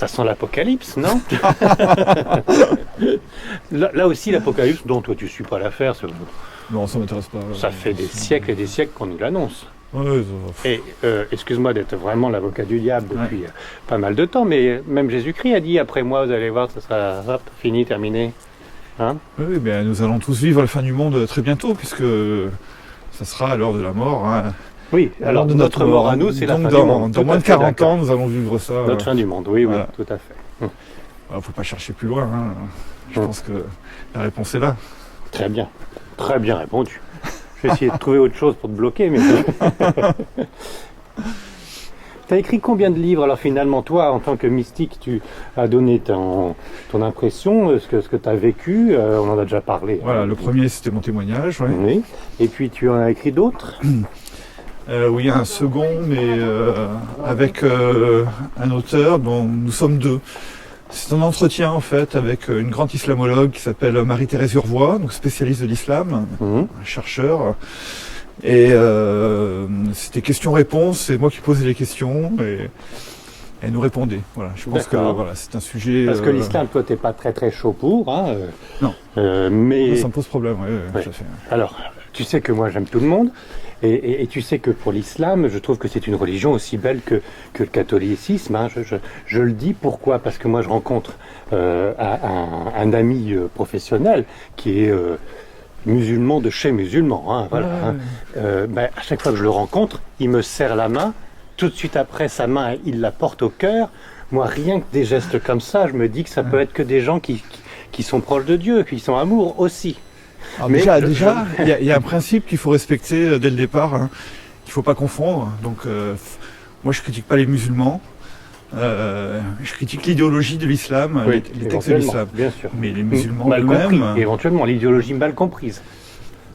Ça sent l'apocalypse, non? Là aussi, l'apocalypse, dont toi tu suis pas l'affaire, Non, ça m'intéresse pas. ça fait des siècles et des siècles qu'on nous l'annonce. Ouais, Et excuse-moi d'être vraiment l'avocat du diable depuis pas mal de temps, mais même Jésus-Christ a dit, après moi, vous allez voir, ça sera hop, fini, terminé. Hein? oui, ben, nous allons tous vivre la fin du monde très bientôt, puisque ça sera à l'heure de la mort. Hein. Oui, alors de notre mort à nous, c'est la fin du monde. Dans moins de 40 ans, nous allons vivre ça. Notre fin du monde, oui, voilà. oui, tout à fait. Il ne faut pas chercher plus loin. Hein. Je pense que la réponse est là. Très bien répondu. Je vais essayer de trouver autre chose pour te bloquer, mais... Tu as écrit combien de livres? Alors finalement, toi, en tant que mystique, tu as donné ton impression, ce que tu as vécu, on en a déjà parlé. Voilà, le premier, c'était mon témoignage. Ouais. Oui. Et puis tu en as écrit d'autres? Oui, un second, mais avec un auteur dont nous sommes deux. C'est un entretien en fait avec une grande islamologue qui s'appelle Marie-Thérèse Urvois, donc spécialiste de l'islam, un chercheur. Et c'était questions-réponses, c'est moi qui posais les questions et elle nous répondait. Voilà, je pense que voilà, c'est un sujet. Parce que l'islam, toi, t'es pas très très chaud pour, hein. Non. Mais ça me pose problème. Ouais. Tout à fait. Alors, tu sais que moi j'aime tout le monde. Et tu sais que pour l'islam, je trouve que c'est une religion aussi belle que le catholicisme. Hein. Je le dis pourquoi? Parce que moi je rencontre un ami professionnel qui est musulman de chez musulman. Hein, voilà, à chaque fois que je le rencontre, il me serre la main. Tout de suite après, sa main, il la porte au cœur. Moi, rien que des gestes comme ça, je me dis que ça peut être que des gens qui sont proches de Dieu, qui sont amour aussi. Alors déjà, il y a un principe qu'il faut respecter dès le départ, hein, qu'il ne faut pas confondre. Donc, moi, je critique pas les musulmans. Je critique l'idéologie de l'islam, les textes de l'islam. Bien sûr. Mais les musulmans mal eux-mêmes... compris, éventuellement, l'idéologie mal comprise.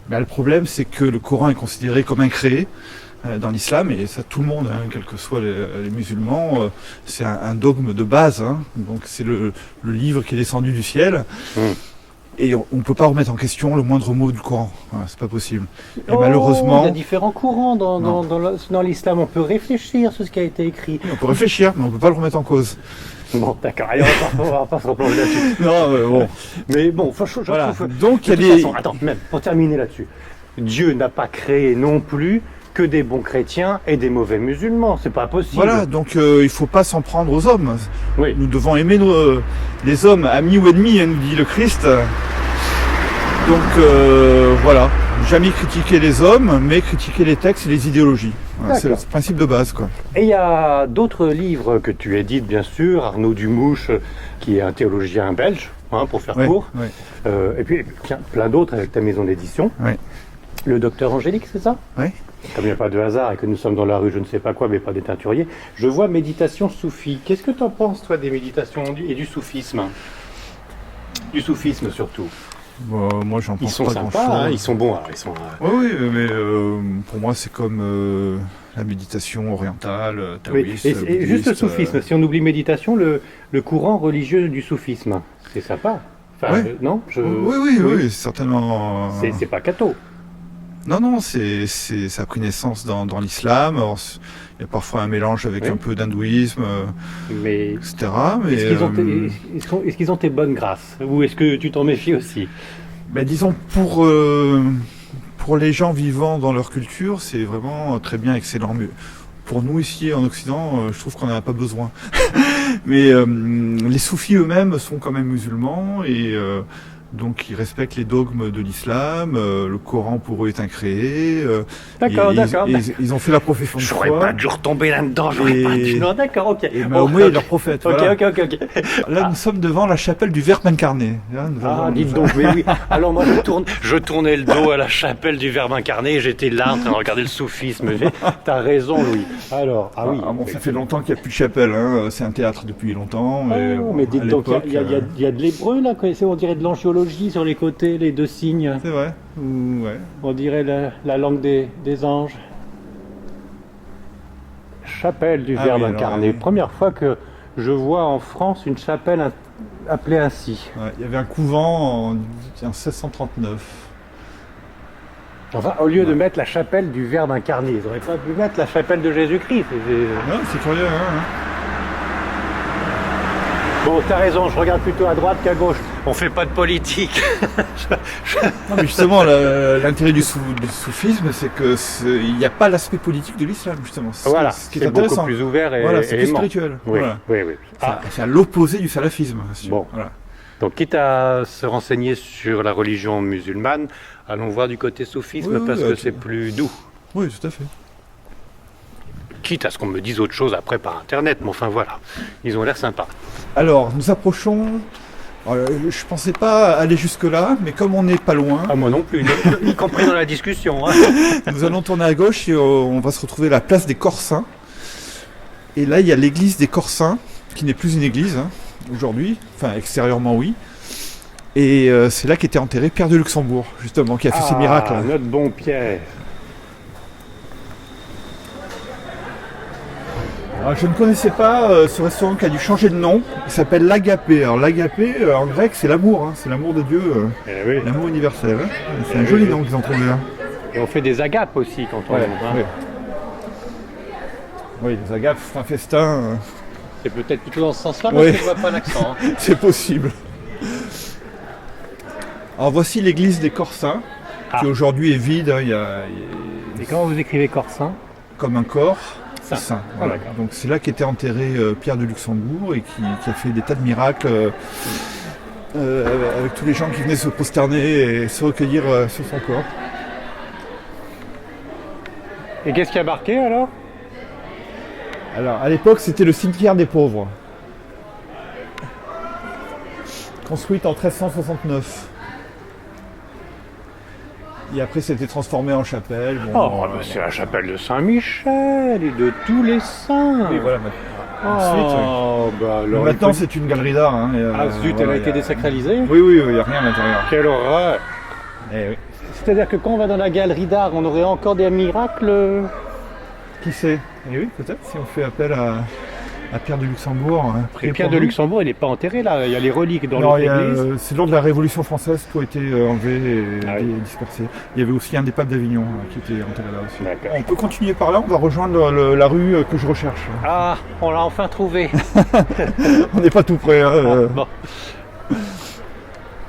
Mais le problème, c'est que le Coran est considéré comme incréé dans l'islam, et ça, tout le monde, hein, quels que soient les musulmans, c'est un dogme de base. Hein. Donc, c'est le livre qui est descendu du ciel. Et on ne peut pas remettre en question le moindre mot du Coran. Voilà, c'est pas possible. Et malheureusement... Il y a différents courants dans l'islam. On peut réfléchir sur ce qui a été écrit. On peut réfléchir, mais on ne peut pas le remettre en cause. Bon, d'accord. Allez, on va pas se replonger là-dessus. Non, mais bon. Mais bon, je voilà. trouve... Donc, il y a des... Attends, même, pour terminer là-dessus. Dieu n'a pas créé non plus que des bons chrétiens et des mauvais musulmans. C'est pas possible. Voilà, donc il ne faut pas s'en prendre aux hommes. Oui. Nous devons aimer les hommes, amis ou ennemis, hein, nous dit le Christ. Donc voilà, jamais critiquer les hommes, mais critiquer les textes et les idéologies. Voilà, c'est le principe de base, quoi. Et il y a d'autres livres que tu édites, bien sûr. Arnaud Dumouche, qui est un théologien belge, hein, pour faire court. Ouais. Et puis, tiens, plein d'autres avec ta maison d'édition. Ouais. Le Docteur Angélique, c'est ça? Oui. Comme il n'y a pas de hasard et que nous sommes dans la rue, je ne sais pas quoi, mais pas des teinturiers, je vois méditation soufie. Qu'est-ce que tu en penses, toi, des méditations et du soufisme? Du soufisme, surtout. Moi, j'en pense pas grand-chose. Ils sont sympas, hein, ils sont bons. Alors, ils sont, Oui, mais pour moi, c'est comme la méditation orientale, taoïste. Et juste le soufisme, si on oublie méditation, le courant religieux du soufisme, c'est sympa. Enfin, non Oui, certainement. C'est pas catho. Non, ça a pris naissance dans l'islam. Il y a parfois un mélange avec un peu d'hindouisme, etc. Mais est-ce qu'ils ont tes bonnes grâces? Ou est-ce que tu t'en méfies aussi? Disons, pour les gens vivant dans leur culture, c'est vraiment très bien, excellent. Mais pour nous ici en Occident, je trouve qu'on n'en a pas besoin. Mais les soufis eux-mêmes sont quand même musulmans et... donc ils respectent les dogmes de l'islam, le Coran pour eux est incréé. D'accord. Ils ont fait la profession de foi. J'aurais pas dû retomber là-dedans, Non, d'accord, ok. Et Mahomet est leur prophète. Ok. Là, nous sommes devant la chapelle du Verbe incarné. Dites donc, mais oui. Alors moi, je tournais le dos à la chapelle du Verbe incarné et j'étais là en train de regarder le soufisme. T'as raison, Louis. Alors, ça fait longtemps qu'il n'y a plus de chapelle. Hein. C'est un théâtre depuis longtemps. Mais dites donc, il y a de l'hébreu là, on dirait de l'angiologie sur les côtés, les deux signes. C'est vrai. Ouais. On dirait la langue des anges. Chapelle du Verbe incarné. Première fois que je vois en France une chapelle appelée ainsi. Ouais, il y avait un couvent en 1639. Enfin, au lieu de mettre la chapelle du Verbe incarné, ils n'auraient pas pu mettre la chapelle de Jésus-Christ. C'est curieux, hein. Bon, t'as raison, je regarde plutôt à droite qu'à gauche. On fait pas de politique. Non, mais justement, l'intérêt du soufisme, c'est que il n'y a pas l'aspect politique de l'islam, justement. Voilà, ce qui est c'est beaucoup intéressant. plus ouvert et Voilà, c'est plus aimant. spirituel. Oui, Voilà. oui, oui. Ah, C'est à l'opposé du salafisme. Bon. Voilà. donc quitte à se renseigner sur la religion musulmane, allons voir du côté soufisme Oui, parce oui, que c'est plus doux. Oui, tout à fait. Quitte à ce qu'on me dise autre chose après par internet, mais enfin voilà, ils ont l'air sympas. Alors, nous approchons. Je pensais pas aller jusque-là, mais comme on n'est pas loin, Ah, moi non plus, y compris dans la discussion. Hein. nous allons tourner à gauche et on va se retrouver à la place des Corsins. Et là, il y a l'église des Corsins, qui n'est plus une église hein, aujourd'hui, enfin extérieurement oui. Et c'est là qu'était enterré Pierre de Luxembourg, justement, qui a fait ses miracles. Hein. Notre bon Pierre. Alors, je ne connaissais pas ce restaurant qui a dû changer de nom. Il s'appelle l'Agapé. Alors l'Agapé, en grec, c'est l'amour. Hein, c'est l'amour de Dieu, Eh oui. l'amour universel. Hein. C'est un joli nom qu'ils ont trouvé là. Et on fait des agapes aussi quand on Ouais, hein. ouais. Oui, les agapes, c'est un festin. C'est peut-être plutôt dans ce sens-là, Oui. parce que je vois pas l'accent. Hein. C'est possible. Alors voici l'église des Corsins, qui aujourd'hui est vide. Hein, il y a Et comment vous écrivez Corsin? comme un corps. Saint. Saint, Ah, voilà. d'accord. Donc c'est là qu'était enterré Pierre de Luxembourg et qui a fait des tas de miracles avec tous les gens qui venaient se prosterner et se recueillir sur son corps. Et qu'est-ce qui a marqué alors? Alors à l'époque c'était le cimetière des pauvres, construite en 1369. Et après c'était transformé en chapelle. Bon, Oh, bah, c'est la chapelle de Saint-Michel et de tous les saints. oui, voilà. Ensuite, Oh, bah alors. maintenant c'est une galerie d'art. Hein, Ah zut, elle a été désacralisée? Oui, oui, il n'y a rien à l'intérieur. Quelle horreur! Eh oui. C'est-à-dire que quand on va dans la galerie d'art, on aurait encore des miracles? Qui sait? Eh oui, peut-être si on fait appel à Pierre de Luxembourg. Hein, Et prier Pierre pour de nous. Luxembourg, il n'est pas enterré là, il y a les reliques dans Non, l'église. c'est lors de la Révolution française, tout a été enlevé et Ah oui. dispersé. Il y avait aussi un des papes d'Avignon qui était enterré là aussi. D'accord. On peut continuer par là, on va rejoindre la rue que je recherche. Ah, on l'a enfin trouvé. On n'est pas tout près. Hein, Bon,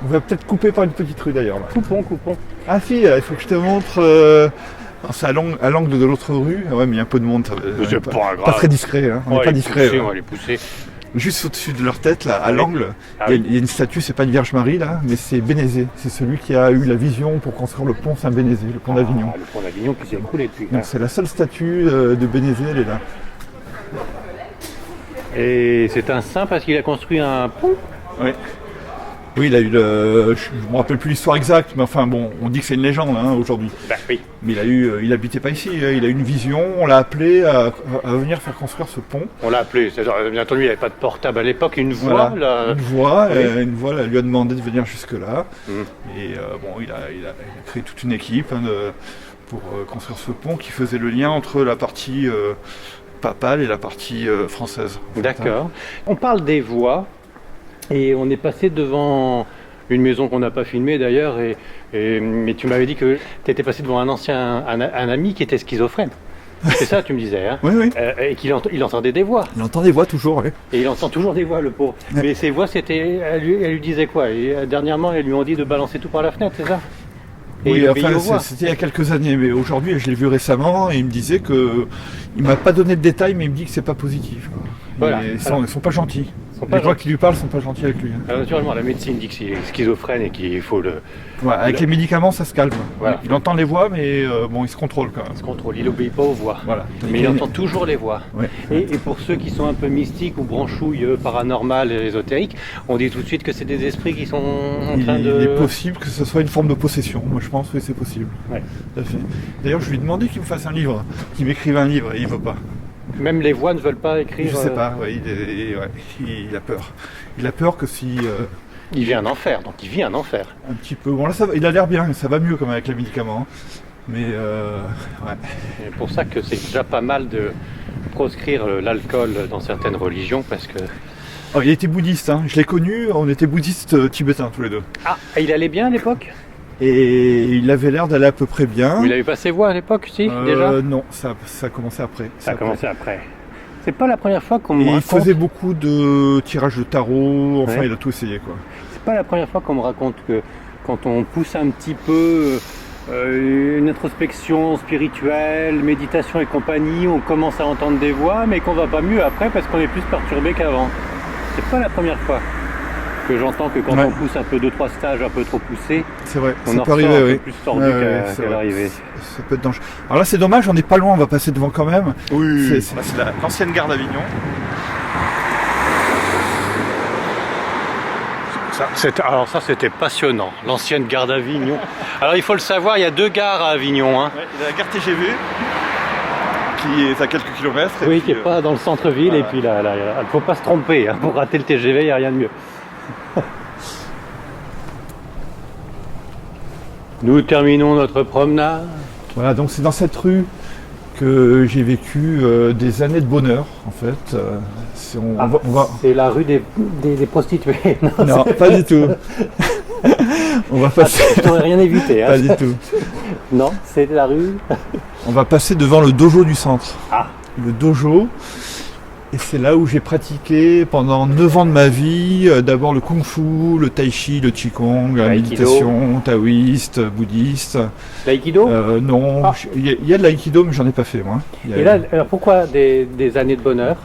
On va peut-être couper par une petite rue d'ailleurs. Là. coupons, coupons. Ah si, il faut que je te montre. C'est à l'angle de l'autre rue. Ouais, mais il y a un peu de monde. C'est pas grave. Pas très discret. Hein. On n'est va pas les discret. pousser, là. on va les pousser. Juste au-dessus de leur tête, là, à Oui. l'angle, Ah il y a- oui. il y a une statue, c'est pas une Vierge Marie là, mais c'est Bénézé. C'est celui qui a eu la vision pour construire le pont Saint-Bénézé, le pont d'Avignon. Ah, le pont d'Avignon qui s'est écroulé depuis. Donc c'est la seule statue de Bénézé, elle est là. Et c'est un saint parce qu'il a construit un pont. Oui. Oui, il a eu je me rappelle plus l'histoire exacte, mais enfin bon, on dit que c'est une légende hein, aujourd'hui. Bah oui. Mais il habitait pas ici, hein, il a eu une vision, on l'a appelé à venir faire construire ce pont. On l'a appelé. Bien entendu, il n'y avait pas de portable à l'époque. Une voix, là. Une voix, elle lui a demandé de venir jusque là. Et bon, il a créé toute une équipe hein, pour construire ce pont qui faisait le lien entre la partie papale et la partie française. D'accord. On parle des voix et on est passé devant une maison qu'on n'a pas filmée d'ailleurs. Mais tu m'avais dit que tu étais passé devant un ami qui était schizophrène. C'est ça, tu me disais. Hein. Oui, oui. Et qu'il il entendait des voix. Il entend des voix toujours, oui. Et il entend toujours des voix, le pauvre. Ouais. Mais ces voix, elle lui disait quoi? Et, dernièrement, elles lui ont dit de balancer tout par la fenêtre, c'est ça? Et Oui, il obéit enfin, aux voix. c'était il y a quelques années, mais aujourd'hui, je l'ai vu récemment et il me disait que il m'a pas donné de détails, mais il me dit que c'est pas positif. Quoi. Voilà. Ils sont pas gentils. Ils sont pas Les voix gentils. qui lui parlent sont pas gentils avec lui. Hein. Alors, naturellement, la médecine dit qu'il est schizophrène et qu'il faut le Ouais, avec les médicaments, ça se calme. Voilà. Il entend les voix, mais bon, il se contrôle quand même. se contrôle. Il n'obéit pas aux voix. Voilà. Mais il entend toujours les voix. Ouais. Et pour ceux qui sont un peu mystiques ou branchouilles paranormales et ésotériques, on dit tout de suite que c'est des esprits qui sont en train Il de... est possible que ce soit une forme de possession. Moi, je pense que c'est possible. Ouais. Tout à fait. D'ailleurs, je lui ai demandé qu'il me fasse un livre, qu'il m'écrive un livre, et il veut pas. Même les voix ne veulent pas écrire... Je sais pas. Ouais, il a peur. Il a peur que si Il vit un enfer, donc il vit un enfer. un petit peu. Bon là, il a l'air bien. Ça va mieux comme avec les médicaments. Mais ouais. C'est pour ça que c'est déjà pas mal de proscrire l'alcool dans certaines religions, parce que... Oh, il était bouddhiste. Hein. Je l'ai connu. On était bouddhistes tibétains tous les deux. Ah, et il allait bien à l'époque? Et il avait l'air d'aller à peu près bien. Il avait pas ses voix à l'époque, si, déjà? Non, ça a commencé après. Ça a commencé après. C'est pas la première fois qu'on me Et il raconte. faisait beaucoup de tirages de tarot, enfin Ouais. il a tout essayé quoi. C'est pas la première fois qu'on me raconte que quand on pousse un petit peu une introspection spirituelle, méditation et compagnie, on commence à entendre des voix, mais qu'on va pas mieux après parce qu'on est plus perturbé qu'avant. C'est pas la première fois que j'entends que quand Ouais. on pousse un peu 2-3 stages un peu trop poussés, C'est vrai, on ça en peut ressort arriver, un peu oui. plus tordu Ouais, qu'à ouais, c'est vrai. l'arrivée. Ça peut être dangereux. Alors là c'est dommage, on n'est pas loin, on va passer devant quand même. Oui. C'est l'ancienne gare d'Avignon. Alors ça c'était passionnant, l'ancienne gare d'Avignon. Alors il faut le savoir, il y a 2 gares à Avignon. Hein. Ouais, il y a la gare TGV qui est à quelques kilomètres. et Oui, puis, qui n'est pas dans le centre-ville, voilà. et puis là, il ne faut pas se tromper, hein. Pour rater le TGV, il n'y a rien de mieux. Nous terminons notre promenade. Voilà, donc c'est dans cette rue que j'ai vécu des années de bonheur en fait. On va... C'est la rue des prostituées. Non, Non, pas du tout. On va passer. je t'aurais rien évité. Hein. Pas du tout. Non, c'est la rue. On va passer devant le dojo du centre. Ah. Le dojo. Et c'est là où j'ai pratiqué pendant 9 ans de ma vie, d'abord le kung-fu, le tai chi, le qigong, la L'aïkido. méditation, taoïste, bouddhiste. L'aïkido. Non, Ah. il y a de l'aïkido mais j'en ai pas fait moi. Et là, alors pourquoi des années de bonheur?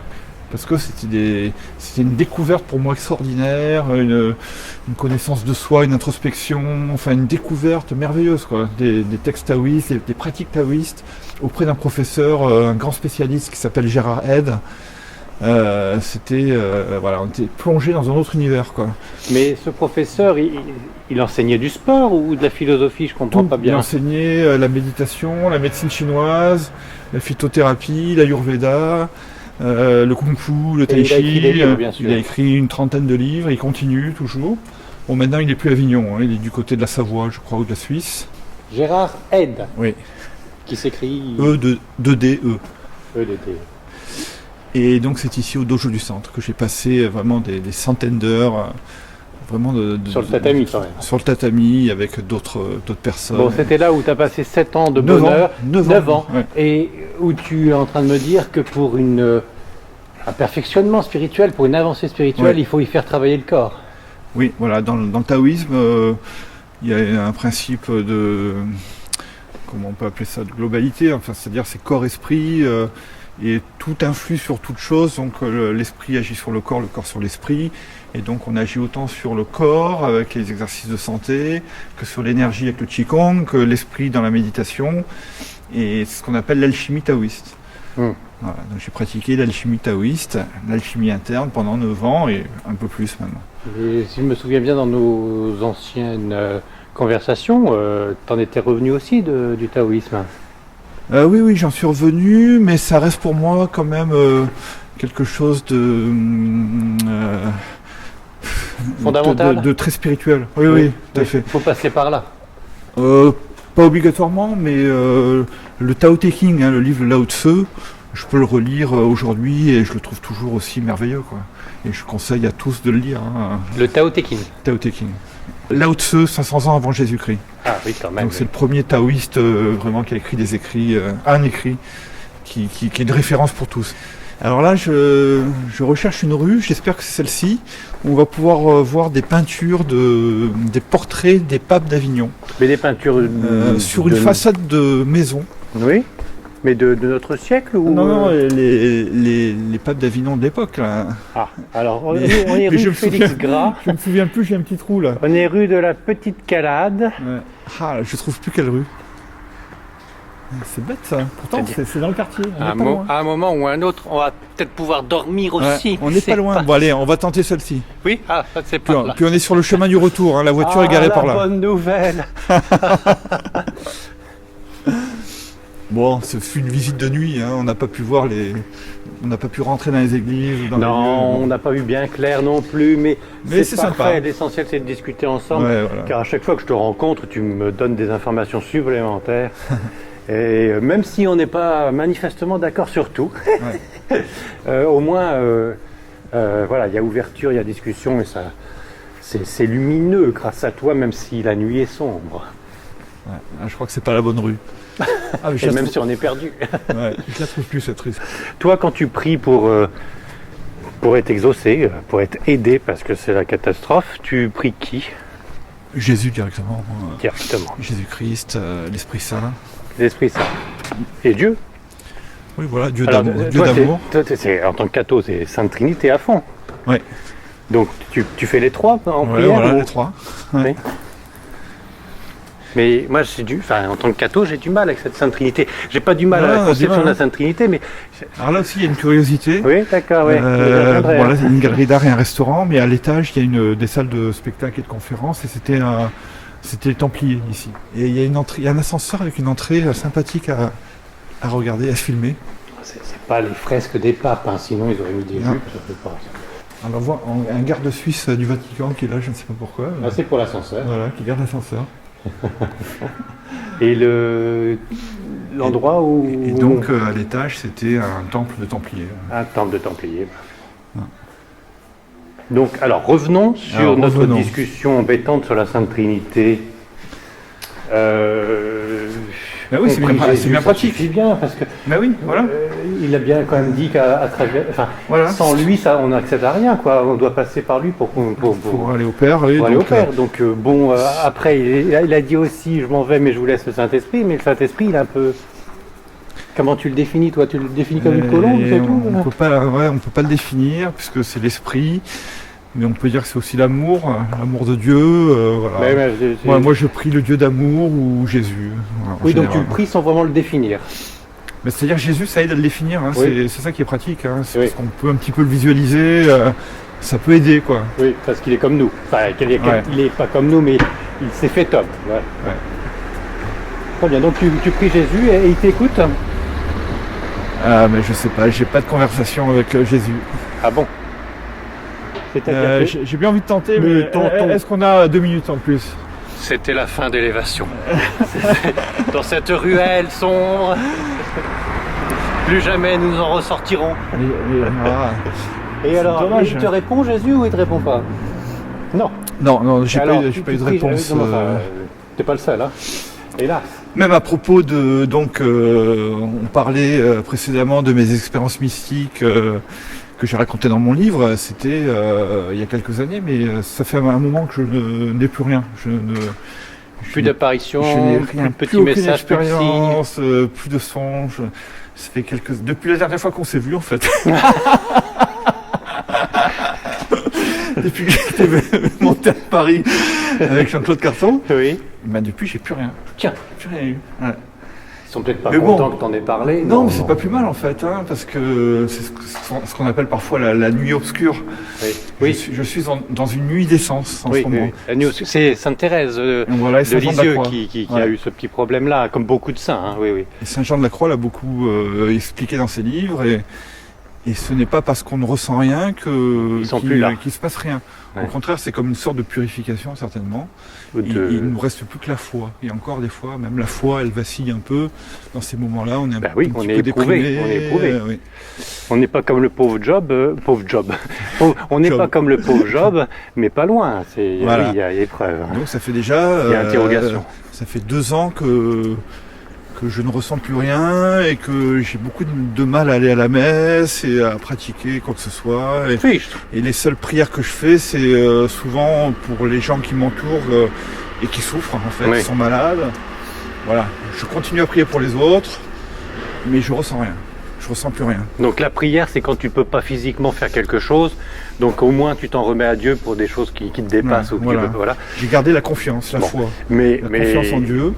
Parce que c'était une découverte pour moi extraordinaire, une connaissance de soi, une introspection, enfin une découverte merveilleuse, quoi. Des textes taoïstes, des pratiques taoïstes, auprès d'un professeur, un grand spécialiste qui s'appelle Gérard Head. Voilà, on était plongé dans un autre univers, quoi. Mais ce professeur, il enseignait du sport ou de la philosophie? Je comprends pas Il bien. enseignait la méditation, la médecine chinoise, la phytothérapie, l'ayurveda, le kung-fu, le tai il a écrit chi. des livres, bien sûr. Il a écrit une trentaine de livres, il continue toujours. Bon, maintenant il n'est plus à Avignon, hein, il est du côté de la Savoie, je crois, ou de la Suisse. Gérard Head, Oui, qui s'écrit E2DE. EDT. Et donc c'est ici au dojo du centre que j'ai passé vraiment des centaines d'heures, vraiment Sur le tatami quand même. sur le tatami avec d'autres personnes. Bon, c'était là où tu as passé 7 ans de 9 bonheur, ans, 9 9 ans, ouais. et où tu es en train de me dire que pour un perfectionnement spirituel, pour une avancée spirituelle, Ouais. il faut y faire travailler le corps. Oui, voilà, dans le taoïsme, il y a un principe de, comment on peut appeler ça, de globalité, enfin, c'est-à-dire c'est corps-esprit, et tout influe sur toute chose, donc l'esprit agit sur le corps sur l'esprit, et donc on agit autant sur le corps avec les exercices de santé, que sur l'énergie avec le qigong, que l'esprit dans la méditation, et c'est ce qu'on appelle l'alchimie taoïste. Voilà, donc j'ai pratiqué l'alchimie taoïste, l'alchimie interne pendant 9 ans, et un peu plus maintenant. Et si je me souviens bien dans nos anciennes conversations, tu en étais revenu aussi du taoïsme. Oui, j'en suis revenu, mais ça reste pour moi quand même quelque chose Fondamental. de très spirituel. Oui, tout à fait. Il faut passer par là. Pas obligatoirement, mais le Tao Te Ching, hein, le livre Lao Tzu, je peux le relire aujourd'hui et je le trouve toujours aussi merveilleux, quoi. Et je conseille à tous de le lire. Hein, Le Tao Te Ching. Tao Te Ching. Lao Tzu, 500 ans avant Jésus-Christ. Ah oui, quand même. Donc c'est le premier taoïste vraiment qui a écrit des écrits, un écrit qui est une référence pour tous. Alors là, je recherche une rue, j'espère que c'est celle-ci, où on va pouvoir voir des peintures, des portraits des papes d'Avignon. Mais des peintures Sur une façade de maison. Oui. Mais de notre siècle ou Non, les papes d'Avignon de l'époque, là. Ah, alors on Mais- est mais rue je me Félix souviens- Gras. Je me souviens plus, j'ai un petit trou là. On est rue de la Petite Calade. Ouais. Ah, je trouve plus quelle rue. C'est bête ça. Pourtant, c'est dans le quartier. On est pas loin. À un moment ou un autre, on va peut-être pouvoir dormir aussi. Ouais, on n'est pas loin. Bon, allez, on va tenter celle-ci. Oui, ah, ça c'est Puis, pas là. puis on est sur le chemin du retour. Hein. La voiture est garée par là. Bonne nouvelle. Bon, ce fut une visite de nuit. Hein. On n'a pas pu voir on n'a pas pu rentrer dans les églises. Ou dans Non, les on n'a pas vu bien clair non plus, mais c'est parfait. sympa. L'essentiel c'est de discuter ensemble. Ouais, voilà. Car à chaque fois que je te rencontre, tu me donnes des informations supplémentaires. Et même si on n'est pas manifestement d'accord sur tout, au moins, voilà, il y a ouverture, il y a discussion, et ça, c'est lumineux grâce à toi, même si la nuit est sombre. Ouais, je crois que c'est pas la bonne rue. Ah, mais je Et la même trouve- si on est perdu. ouais, je la trouve plus cette risque. Toi, quand tu pries pour être exaucé, pour être aidé parce que c'est la catastrophe, tu pries qui Jésus directement, directement? Jésus-Christ, l'Esprit Saint. L'Esprit Saint. Et Dieu? Oui, voilà, Dieu Alors, d'amour. Dieu toi, d'amour. en tant que catho, c'est Sainte Trinité à fond. Ouais. Donc tu fais les trois en Ouais, prière voilà, ou- les trois. Ouais. Mais moi, en tant que catho, j'ai du mal avec cette Sainte Trinité. J'ai pas du mal à Non, la on a du conception mal, de la hein. Sainte Trinité, mais Alors là aussi, il y a une curiosité. oui, d'accord, oui. Bon, là, c'est une galerie d'art et un restaurant, mais à l'étage, il y a des salles de spectacle et de conférences, et c'était les Templiers ici. Et il y a il y a un ascenseur avec une entrée sympathique à regarder, à se filmer. C'est pas les fresques des papes, hein, sinon ils auraient mis des Non. jupes, ça fait pas. Alors, on voit un garde suisse du Vatican qui est là, je ne sais pas pourquoi. Ah, c'est pour l'ascenseur. Voilà, qui garde l'ascenseur. Et l'endroit où... Et donc, à l'étage, c'était un temple de Templiers. Un temple de Templiers. Ah. Donc, alors, revenons sur Alors, notre revenons. discussion embêtante sur la Sainte Trinité. Ben oui, c'est bien, compris c'est bien Jésus, pratique. Ça suffit bien, parce que Ben oui, voilà. il a bien quand même dit qu'à travers... Enfin, Voilà. sans lui, ça, on n'accède à rien, quoi. On doit passer par lui pour Aller au Père. Et pour aller au donc, Père. Donc, après, il a dit aussi, je m'en vais, mais je vous laisse le Saint-Esprit. Mais le Saint-Esprit, il est un peu... Comment tu le définis, toi? Tu le définis comme une colombe, c'est tout? on peut pas le définir, puisque c'est l'esprit. Mais on peut dire que c'est aussi l'amour de Dieu. Voilà. Moi, je prie le Dieu d'amour ou Jésus. Voilà, en Oui, donc tu général. le pries sans vraiment le définir. Mais c'est-à-dire Jésus, ça aide à le définir. Hein. Oui. C'est ça qui est pratique. Hein. C'est Oui. parce qu'on peut un petit peu le visualiser. Ça peut aider, quoi. Oui, parce qu'il est comme nous. Enfin, Ouais. il est pas comme nous, mais il s'est fait homme. Ouais. Ouais. Très bien, donc tu pries Jésus et il t'écoute? Ah, mais je sais pas. J'ai pas de conversation avec Jésus. Ah bon? C'est-à-dire que J'ai bien envie de tenter, Mais mais tentons. est-ce qu'on a 2 minutes en plus? c'était la fin d'élévation. Dans cette ruelle sombre, plus jamais nous en ressortirons. Et alors, dommage. il te répond Jésus ou il te répond pas? Non. Non, j'ai Alors, pas tu eu de pries, réponse. non, enfin, t'es pas le seul, hein. Hélas. Même à propos de, donc, on parlait précédemment de mes expériences mystiques que j'ai racontées dans mon livre. C'était il y a quelques années, mais ça fait un moment que je n'ai plus rien. Plus d'apparitions, je n'ai plus rien, de petits plus aucune messages, plus de signes. expérience, plus de songes. Ça fait depuis la dernière fois qu'on s'est vu, en fait. Depuis que j'étais monté à Paris avec Jean-Claude Carton, Oui. depuis j'ai plus rien. Tiens, Plus rien eu. Ouais. ils sont peut-être pas Mais bon. contents que t'en aies parlé. Non, mais c'est pas plus mal en fait, hein, parce que c'est ce qu'on appelle parfois la nuit obscure. Oui. Je suis dans une nuit d'essence en Oui, ce moment. oui. La news, c'est Sainte Thérèse Et voilà, et de Saint Jean de la Lisieux Croix. qui Ouais. a eu ce petit problème-là, comme beaucoup de saints. Hein. Oui, oui. Et Saint Jean de la Croix l'a beaucoup expliqué dans ses livres, et ce n'est pas parce qu'on ne ressent rien Ils sont plus là. qu'il se passe rien. Ouais. Au contraire, c'est comme une sorte de purification certainement. Il ne nous reste plus que la foi. Et encore des fois, même la foi, elle vacille un peu. Dans ces moments-là, on est un oui, petit on peu est éprouvé, déprimé. on est éprouvé. Oui. On n'est pas comme le pauvre Job. On n'est Job. pas comme le pauvre Job, mais pas loin. Voilà. Oui, il y a épreuve. Donc ça fait déjà... Il y a interrogation. Ça fait 2 ans que je ne ressens plus rien et que j'ai beaucoup de mal à aller à la messe et à pratiquer quoi que ce soit. Et les seules prières que je fais, c'est souvent pour les gens qui m'entourent et qui souffrent en fait, Oui. qui sont malades. Voilà, je continue à prier pour les autres, mais je ressens rien. Je ressens plus rien. Donc la prière, c'est quand tu peux pas physiquement faire quelque chose. Donc au moins tu t'en remets à Dieu pour des choses qui te dépassent. Ouais, ou voilà. voilà. J'ai gardé la confiance, la Bon. foi, Mais la confiance en Dieu.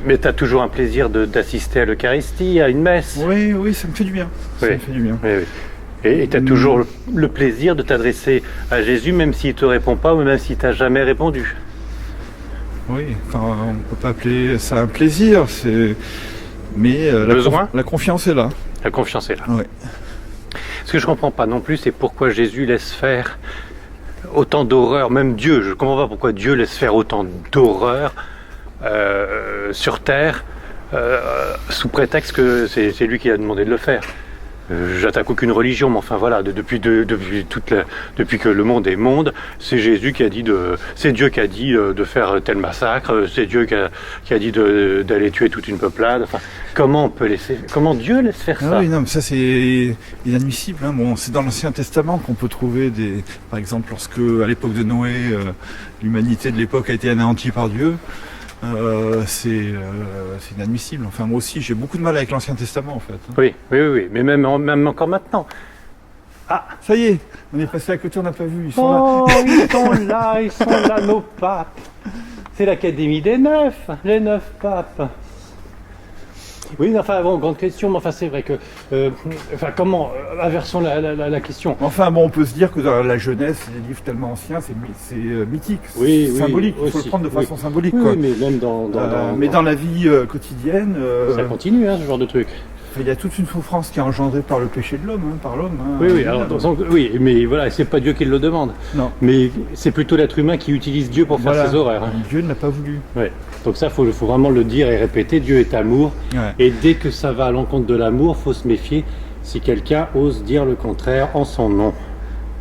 Mais tu as toujours un plaisir d'assister à l'Eucharistie, à une messe. Oui, ça me fait du bien. Ça Oui. me fait du bien. Oui, oui. Et tu as toujours le plaisir de t'adresser à Jésus, même s'il ne te répond pas, ou même s'il t'a jamais répondu. Oui, enfin, on ne peut pas appeler ça un plaisir, mais Besoin. la confiance est là. La confiance est là. Ouais. Ce que je comprends pas non plus, c'est pourquoi Jésus laisse faire autant d'horreur, même Dieu. Je ne comprends pas pourquoi Dieu laisse faire autant d'horreur sur terre, sous prétexte que c'est lui qui a demandé de le faire. j'attaque aucune religion, mais enfin voilà, depuis depuis que le monde est monde, c'est Jésus qui a dit c'est Dieu qui a dit de faire tel massacre, c'est Dieu qui a dit d'aller tuer toute une peuplade. Enfin, comment Dieu laisse faire ça? Ah oui, non, mais ça c'est inadmissible. Hein. Bon, c'est dans l'Ancien Testament qu'on peut trouver par exemple, lorsque à l'époque de Noé, l'humanité de l'époque a été anéantie par Dieu. C'est inadmissible. Enfin, moi aussi, j'ai beaucoup de mal avec l'Ancien Testament, en fait. Oui, mais même encore maintenant. Ah, ça y est, on est passé à côté, on n'a pas vu. Ils sont là. Ils sont là, nos papes. C'est l'Académie des Neufs, les 9 papes. Oui, enfin bon, grande question, mais enfin c'est vrai que, comment, inversons la question. Enfin bon, on peut se dire que dans la jeunesse, les livres tellement anciens, c'est mythique, oui, symbolique, il faut aussi, le prendre de façon symbolique. Oui, quoi. mais même dans la vie quotidienne... ça continue, hein, ce genre de truc. Il y a toute une souffrance qui est engendrée par le péché de l'homme, par l'homme. Hein, oui, mais voilà, c'est pas Dieu qui le demande. Non. Mais c'est plutôt l'être humain qui utilise Dieu pour faire ses horreurs. Hein. Dieu ne l'a pas voulu. Ouais. Donc ça, faut vraiment le dire et répéter, Dieu est amour. Ouais. Et dès que ça va à l'encontre de l'amour, faut se méfier si quelqu'un ose dire le contraire en son nom.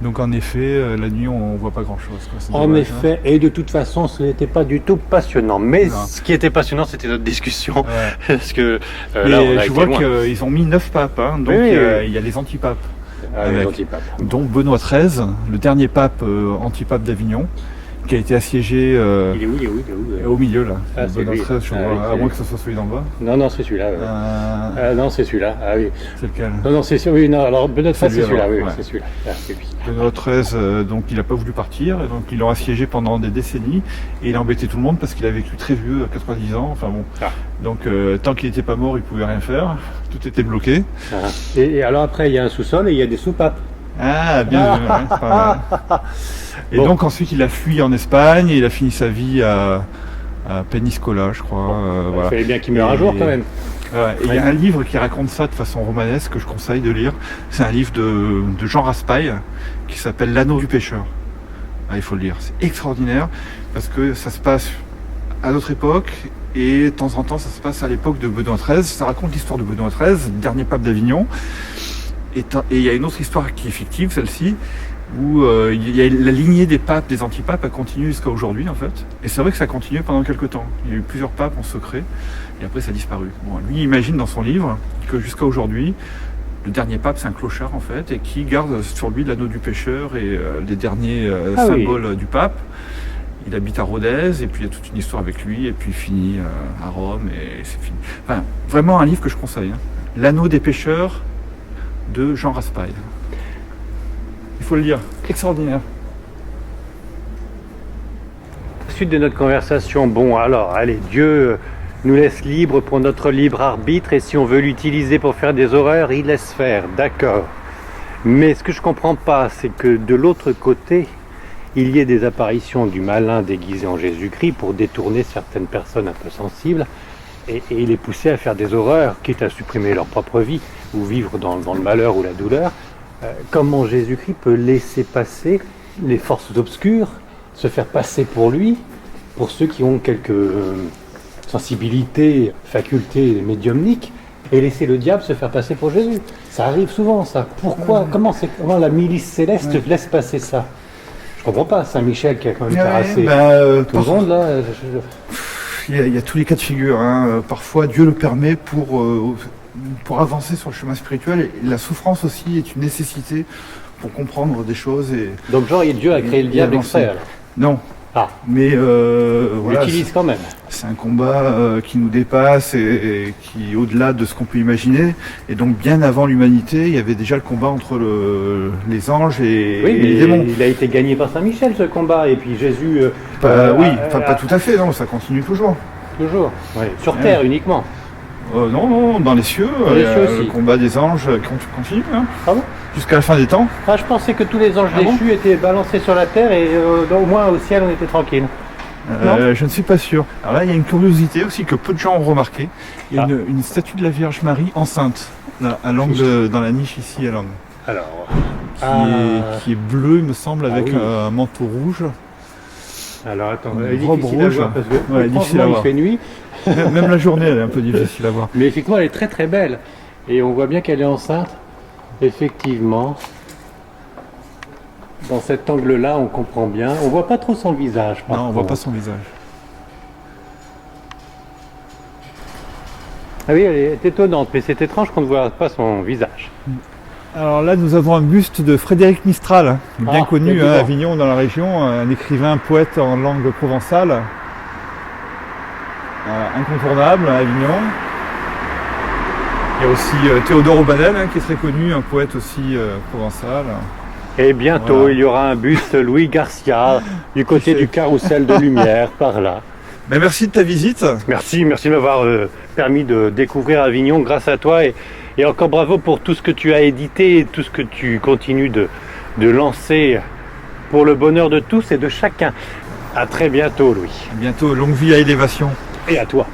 Donc en effet, la nuit, on voit pas grand-chose. En effet, et de toute façon, ce n'était pas du tout passionnant. Mais ce qui était passionnant, c'était notre discussion. Ouais. Parce que là, on a je vois qu'ils ont mis 9 papes, hein, donc il y a les antipapes. Les antipapes. Dont Benoît XIII, le dernier pape antipape d'Avignon, qui a été assiégé il est où au milieu là. Ah, Benoît XIII, à moins que ce soit celui d'en bas. Non, c'est celui-là. Non, c'est celui-là. Ah oui. C'est lequel? Non, c'est celui. Oui, non. Alors Benoît XIII, c'est celui-là. Oui, c'est celui-là. Ah, c'est lui. Benoît XIII, donc il n'a pas voulu partir, et donc ils l'ont assiégé pendant des décennies, et il a embêté tout le monde parce qu'il a vécu très vieux, à 90 ans. Enfin bon. Ah. Donc tant qu'il n'était pas mort, il pouvait rien faire. Tout était bloqué. Ah. Et alors après, il y a un sous-sol et il y a des soupapes. Ah, bien vu, ouais, c'est pas mal. Et donc ensuite il a fui en Espagne et il a fini sa vie à Peñíscola, je crois. Il fallait bien qu'il meure un jour quand même. Il y a un livre qui raconte ça de façon romanesque que je conseille de lire. C'est un livre de Jean Raspail qui s'appelle L'Anneau du pêcheur. Il faut le lire, c'est extraordinaire parce que ça se passe à notre époque et de temps en temps ça se passe à l'époque de Benoît XIII. Ça raconte l'histoire de Benoît XIII, dernier pape d'Avignon. Et il y a une autre histoire qui est fictive, celle-ci, où il y a la lignée des papes, des antipapes, a continué jusqu'à aujourd'hui en fait. Et c'est vrai que ça a continué pendant quelques temps. Il y a eu plusieurs papes en secret, et après ça a disparu. Bon, lui il imagine dans son livre que jusqu'à aujourd'hui, le dernier pape c'est un clochard en fait, et qui garde sur lui l'anneau du pêcheur et les derniers symboles du pape. Il habite à Rodez, et puis il y a toute une histoire avec lui, et puis il finit à Rome, et c'est fini. Enfin, vraiment un livre que je conseille. Hein. L'anneau des pêcheurs, de Jean Raspail. Il faut le lire, extraordinaire. Suite de notre conversation, bon alors, allez, Dieu nous laisse libre pour notre libre arbitre et si on veut l'utiliser pour faire des horreurs, il laisse faire, d'accord. Mais ce que je comprends pas, c'est que de l'autre côté, il y ait des apparitions du malin déguisé en Jésus-Christ pour détourner certaines personnes un peu sensibles et les pousser à faire des horreurs, quitte à supprimer leur propre vie ou vivre dans le malheur ou la douleur. Comment Jésus-Christ peut laisser passer les forces obscures, se faire passer pour lui, pour ceux qui ont quelques sensibilités, facultés médiumniques, et laisser le diable se faire passer pour Jésus. Ça arrive souvent, ça. Pourquoi comment la milice céleste laisse passer ça? Je comprends pas. Saint-Michel qui a quand même terrassé tout le monde, là... Il y a tous les cas de figure. Hein. Parfois, Dieu le permet pour avancer sur le chemin spirituel. Et la souffrance aussi est une nécessité pour comprendre des choses. Donc, genre, Dieu a créé le diable exprès, alors? Non. Ah. Mais on l'utilise quand même. C'est un combat qui nous dépasse et qui est au-delà de ce qu'on peut imaginer. Et donc, bien avant l'humanité, il y avait déjà le combat entre les anges et les démons. Il a été gagné par Saint-Michel, ce combat. Et puis Jésus... pas tout à fait, non, ça continue toujours. Toujours, oui. Sur Terre uniquement. Non, dans les cieux, le combat des anges continue. Hein. Ah bon? Jusqu'à la fin des temps. Ah, je pensais que tous les anges déchus étaient balancés sur la terre et au moins au ciel on était tranquille. Je ne suis pas sûr. Alors là, il y a une curiosité aussi que peu de gens ont remarqué. Il y a une statue de la Vierge Marie enceinte à l'angle, dans la niche ici à l'angle. Alors, qui est bleue, il me semble, avec un manteau rouge. Alors attends, une robe rouge. Parce que difficile à voir. Il fait nuit. Même la journée, elle est un peu difficile à voir. Mais effectivement, elle est très très belle. Et on voit bien qu'elle est enceinte. Effectivement, dans cet angle-là, on comprend bien. On voit pas trop son visage. par Non, on voit contre. pas son visage. Ah oui, elle est étonnante, mais c'est étrange qu'on ne voit pas son visage. Alors là, nous avons un buste de Frédéric Mistral, bien Ah, connu il y a du à vent. Avignon, dans la région, un écrivain, poète en langue provençale, incontournable à Avignon. Il y a aussi Théodore Aubanel, qui est très connu, un poète aussi provençal. Et bientôt, Voilà. il y aura un buste Louis Garcia du côté sait du carrousel de lumière, par là. Ben, merci de ta visite. Merci de m'avoir permis de découvrir Avignon grâce à toi et encore bravo pour tout ce que tu as édité et tout ce que tu continues de lancer pour le bonheur de tous et de chacun. À très bientôt, Louis. À bientôt, longue vie à Élévation. Et à toi.